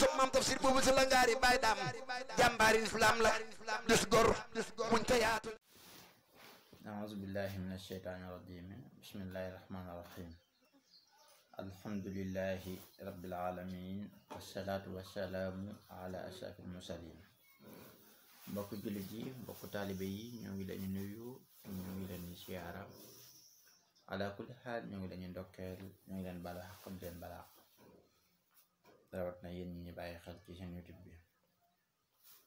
sob mam tafsir boobu sa la ngaari baay daam jàmbaari islam la dus gor muñ ta yaatu أعوذ بالله من الشيطان الرجيم بسم الله الرحمن الرحيم الحمد لله رب العالمين والصلاة والسلام على أشرف المرسلين mbokk jullit yi mbokk taalibe yi ñoo ngi leen di nuyu ñoo ngi leen di siyaara ala kulli xaal ñoo ngi leen di ndokkeel ñoo ngi leen bala xaq di leen balaax rawat na yéen ñi bàyyi xel ci seen YouTube bi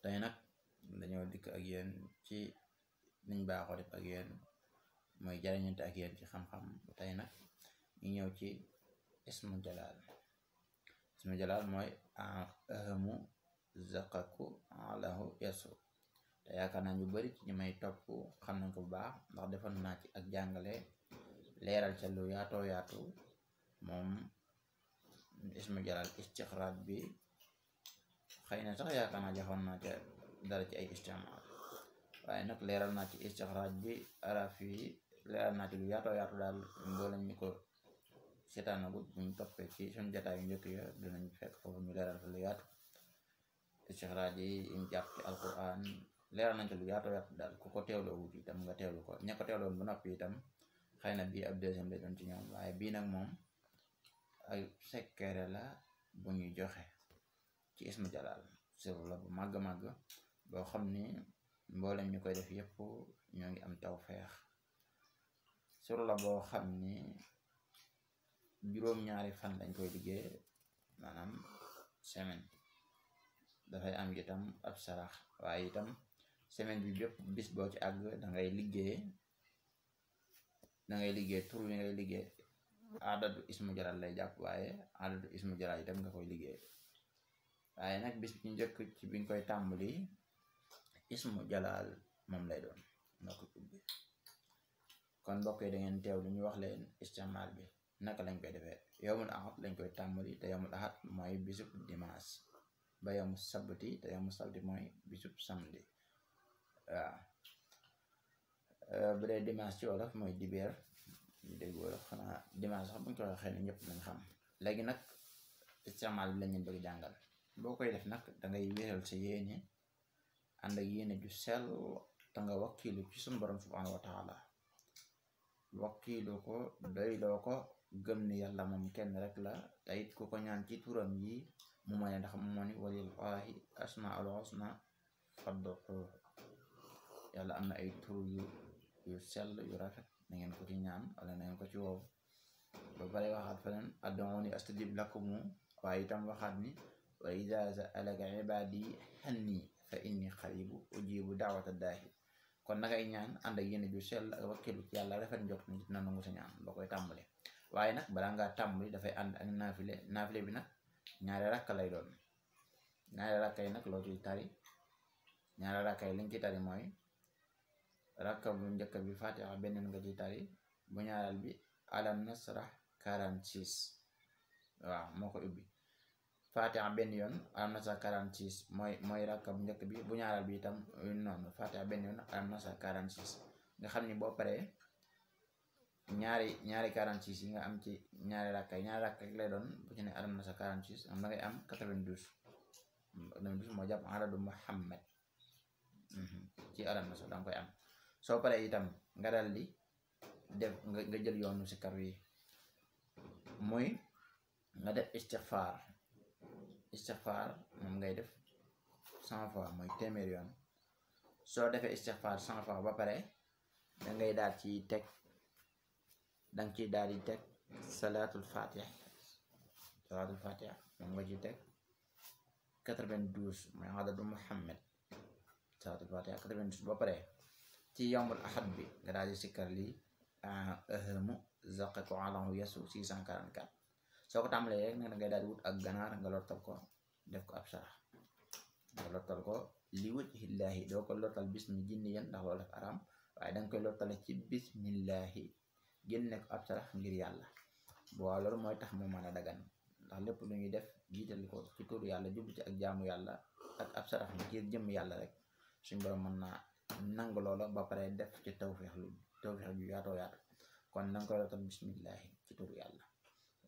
tey nag dañoo dikk ak yéen ci niñ baaxoo def ak yéen mooy jariñante ak yéen ci xam-xam tey nag ñu ñëw ci ismu jalaal mooy ahamu zaqaku alahu yasu te yaakaar naa ñu bari ci ñi may topp xam nañ ko bu baax ndax defoon naa ci ak jàngale leeral ca lu yaatoo yaatu moom ismu jalaal istixraaj bi xëy na sax yaakaar naa joxoon naa ca dara ci ay istimaal waaye nag leeral naa ci istixraaj bi araf yi leeral naa ci lu yaatoo yaatu daal mboolem ñi ko seetaanagut buñ toppee ci suñu jotaay yu njëkk ya dinañ fekk foofu ñu leeral fa lu yaatu istixraaj yi ñu jàpp ci alquran leeral nañ ci lu yaatoo yaatu daal ku ko teewloo wut itam nga teewlu ko ña ko teewloon bu noppi itam xëy na bii ab deuxième lay doon ci ñoom waaye bii nag moom ay sekkeere la bu ñuy joxe ci ismu jalaal siru la bu màgg-màgg boo xam ni mboolem ñu koy def yëpp ñoo ngi am tawfeex siru la boo xam ni juróom-ñaari fan lañ koy liggéey maanaam semaine dafay am itam ab sarax waaye itam semaine bi bépp bis boo ci àgg dangay liggéey tur wi ngay liggéey adadu ismu jalaal lay jàpp waaye adadu ismu jalaal itam nga koy liggéey waaye nag bis bi njëkk ci biñ koy tàmbali ismu jalaal moom lay doon nga ko ubbi kon mbokk yi da ngeen teew lu ñu wax leen istimaal bi naka lañ koy defee yowmul ahad lañ koy tàmbali te yowmul ahad mooy bisub dimanche ba yowmu sabti te yowmu sabti mooy bisub samedi waaw bu dee dimanche ci wolof mooy dibeer ñu dégg wolof xanaa dimanche sax buñ ko waxee ne ñëpp nañ xam léegi nag istimaal bi lañ leen bëgg jàngal boo koy def nag dangay wéeral sa yéene ànd ak yéene ju sell te nga wakkiilu ci suñu borom subhanahu wa taala wakkiilu ko doyloo ko gëm ni yàlla moom kenn rek la te it ku ko ñaan ci turam yi mu may ndax mu moo ni walillahi asmaul husna fad'uhu yàlla am na ay tur yu sell yu rafet na ngeen ko ci ñaan wala na ngeen ko ci woow ba pare waxaat feneen ad'uuni astajib lakum waaye itam waxaat ni wa iza sa'alaka ibadi anni fa inni qaribu ujibu da'wata daa'i kon nagay ñaan ànd ak yéene ju sell ak wakkilu ci yàlla rafet njot ni dina nangu sa ñaan boo koy tàmbali waaye nag balaa ngaa tàmbali dafay ànd ak naafile bi nag ñaari rakka lay doon ñaari rakka yi nag loo ciy tari ñaari rakka yi liñ ci tari mooy rakka bu njëkk bi fatiha benn nga ciy tari bu ñaareel bi alam nasrah 46 waaw moo ko ubbi fatiha benn yoon alam nasrah 46 mooy rakka bu njëkk bi bu ñaareel bi itam noonu fatiha benn yoon alam nasrah 46 nga xam ni boo paree ñaari 46 yi nga am ci ñaari rakka yi lay doon bu ci ne alam nasrah 46 am da ngay am 92 moo jàpp adadu Muhammad ci alam nasrah danga koy am soo paree itam nga dal di def nga jël yoonu si kar yi muy nga def istixfaar moom ngay def 100 fois mooy téeméer yoon soo defee istixfaar 100 fois ba pare dangay daal ci teg danga ciy daal di teg salaatul fatiha moom nga ci teg 92 mooy adadu Muhammad salaatul fatiha 92 ba pare ci yawmul ahad bi nga daal di sikkar lii ahamu zaqaku alahu yasu 644 soo ko tàmbalee rek nag da ngay daal di wut ak ganaar nga lottal ko def ko ab sarax nga lottal ko li wajhillahi doo ko lottal bismi jinniyan ndax loolu def aram waaye danga koy lottale ci bismillahi génne ko ab sarax ngir yàlla boo loolu mooy tax mu mën a dagan ndax lépp lu ñuy def jiital ko ci turu yàlla jublu ci ak jaamu yàlla ak ab sarax ngir jëm yàlla rek suñ borom mën naa nangu loola ba pare def ci tawfeex ju yaatoo yaatu kon danga koy lottal bismillahi ci turu yàlla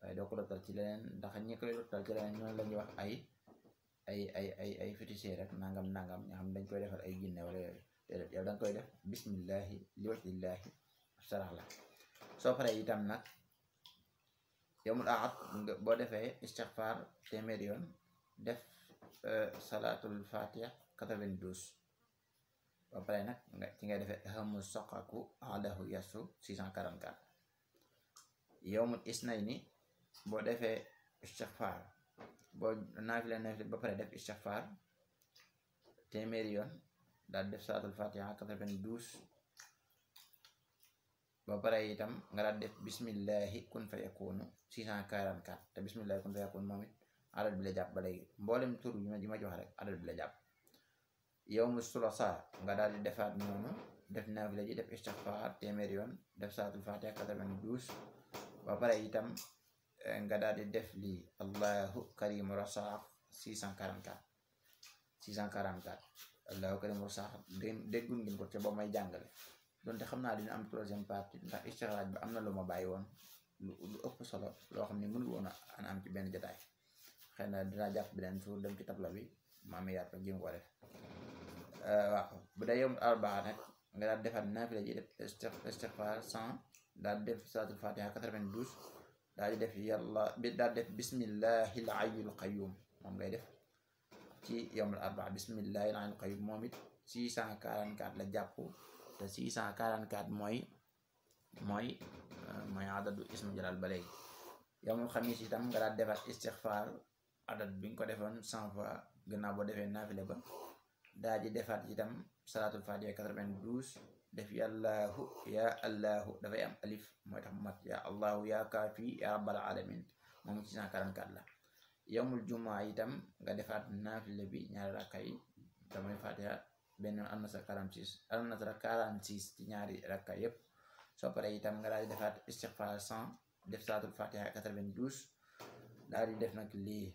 waaye doo ko lottal ci leneen ndax ñi koy lottal ci leneen ñoom la ñuy wax ay ay féticheur rek nangam nga xam dañ koy defal ay jinne wala yooyu déedéet yow da nga koy def bismillahi li wajhillahi sarax la. soo paree itam nag yawmul ahad boo defee istighfar téeméeri yoon def salatul fatiha 92 ba pare nag ci ngay defee hamu soqaku alahu yasu 644. yawmul isnayni boo defee istighfar boo naafila ba pare def istighfar téeméeri yoon daal def salatul fatiha 92 ba pare itam nga daal def bismillahi kun fa yakunu 644 te bismillahi kun fa yakunu moom it adad bi la jàpp ba léegi mboolem tur yi ma jox rek adad bi la jàpp. yawmu sulasa nga daal di defaat noonu def naafila ji def istighfar téeméeri yoon def salatul fatiha 92 ba pare itam nga daal di def lii allahu karimu rasaq 644 allahu karimu rasaq déggul ngeen ko ca ba may jàngale donte xam naa dina am troisième partie ndax istixraaj ba am na lu ma bàyyi woon lu ëpp solo loo xam ne mënul woon a am ci benn jotaay xëy na dinaa jàpp beneen suur dem ci tabla bi maami yaat ko jéem ko def. waaw bu dee yawmul arbaa nag nga daal defaat naafila ji def istighfar 100 daal def salatul fatiha 92 daal di def yàlla bi daal def bismillahil hayyul qayyum moom ngay def ci yawmul arbaa bismillahil hayyul qayyum moom it 644 la jàpp te 644 mooy adadu ismu jalal ba léegi. yawmul xamis itam nga daal defaat istighfar adad bi nga ko defoon 100 fois gannaaw boo defee naafila ba daal di defaat itam salatul fatiha 92 def yàllaahu ya allahu dafay am alif mooy tax mu mat ya allahu ya kaafi ya rabbal alamin moom 644 la. yawmul jumaa itam nga defaat naafila bi ñaari rakka yi damay fatiha benn am na sa 46 ci ñaari rakka yépp. soo paree itam nga daal di defaat istighfar 100 def salatul fatiha 92 daal di def nag lii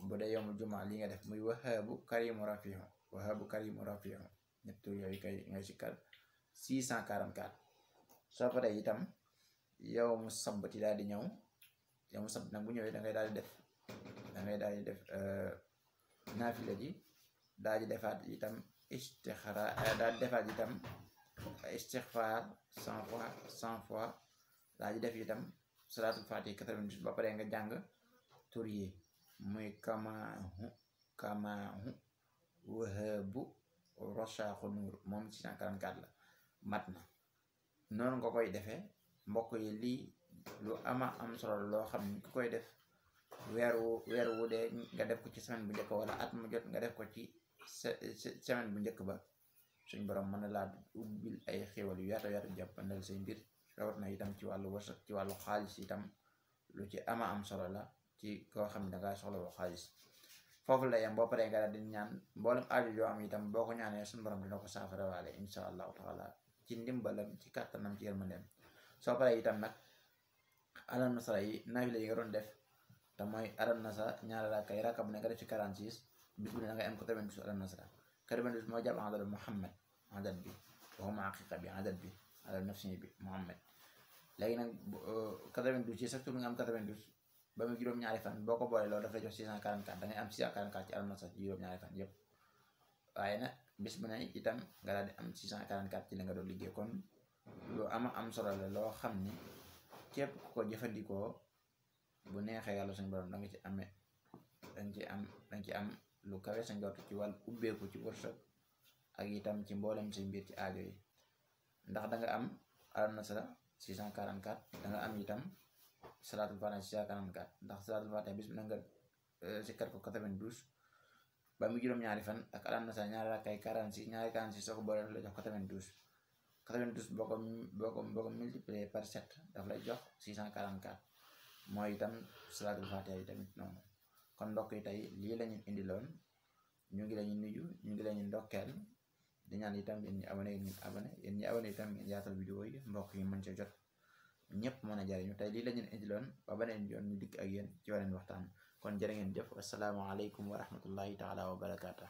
bu dee yawmul jumaa lii nga def muy wahabu karimu rafihu ñett tur yooyu kay ngay sikkar 644. soo paree itam yawmu sabti daal di ñëw yawmu sabti nag bu ñëwee da ngay daal di def naafila ji daal di defaat itam istighfar 100 fois daal di def itam salatul fatiha 90 ba pare nga jàng tur yi muy kamaahu wahabu rosaaxu nuur moom 644 la mat na. noonu nga koy defee mbokk yi lii lu ama am solo loo xam ni ku koy def weer wu dee nga def ko ci semaine bu njëkk wala at mu jot nga def ko ci semaine bu njëkk ba suñ borom mën na laa ubbil ay xéwal yu yaatu jàppandal say mbir rawat na itam ci wàllu wërsëg ci wàllu xaalis itam lu ci ama am solo la ci koo xam ne dangaa soxla woo xaalis. foofu la yem boo paree nga daal di ñaan mboolem aajo yoo am itam boo ko ñaanee suñu borom dina ko saafara waale insha allahu taala ci ndimbalam ci kàttanam ci yërmandeem. soo paree itam nag alam nasara yi naafila yi nga doon def te mooy alam nasara ñaari rakka yi rakka bu ne nga def ci 46 bis bu ne da ngay am 92 alam nasara 92 moo jàpp adad Muhammad adad bi waxuma aqiqa bi adad bi adad nafsi bi Muhammad. léegi nag 92 ci chaque tour nga am 92 ba mu juróom-ñaari fan boo ko boolee loolu dafay jox 644 da ngay am 644 ci alam nasara ci juróom-ñaari fan yëpp. waaye nag bis bu ne itam nga daal di am 644 ci li nga doon liggéey kon lu am solo la loo xam ni képp ku ko jëfandikoo bu neexee yàlla suñu borom danga ci am lu kawe sa njort ci wàllu ubbeeku ci wërsëg ak itam ci mboolem say mbir ci aajo yi ndax danga am alam nasara 644 danga am itam salatul fatiha 644 ndax salatul fatiha bis bu ne nga sikkar ko 92 ba mu juróom-ñaari fan ak alam nasara ñaari rakkay 46 soo ko boole daf lay jox 92 boo ko multiplier par 7 daf lay jox 644 mooy itam salatul fatiha yi tamit noonu. kon mbokk yi tey lii lañu indiloon ñu ngi lañu nuyu ñu ngi lañu ndokkeel di ñaan itam yéen ñi abonné itam ngeen yaatal vidéo yi mbokk yi mën ca jot ñëpp mën a jariñu tey lii lañu indiloon ba beneen yoon ñu dikk ak yéen ci waneen waxtaan kon jërë ngeen jëf assalaamu aleykum wa rahmatullahi taala wa barakaatu.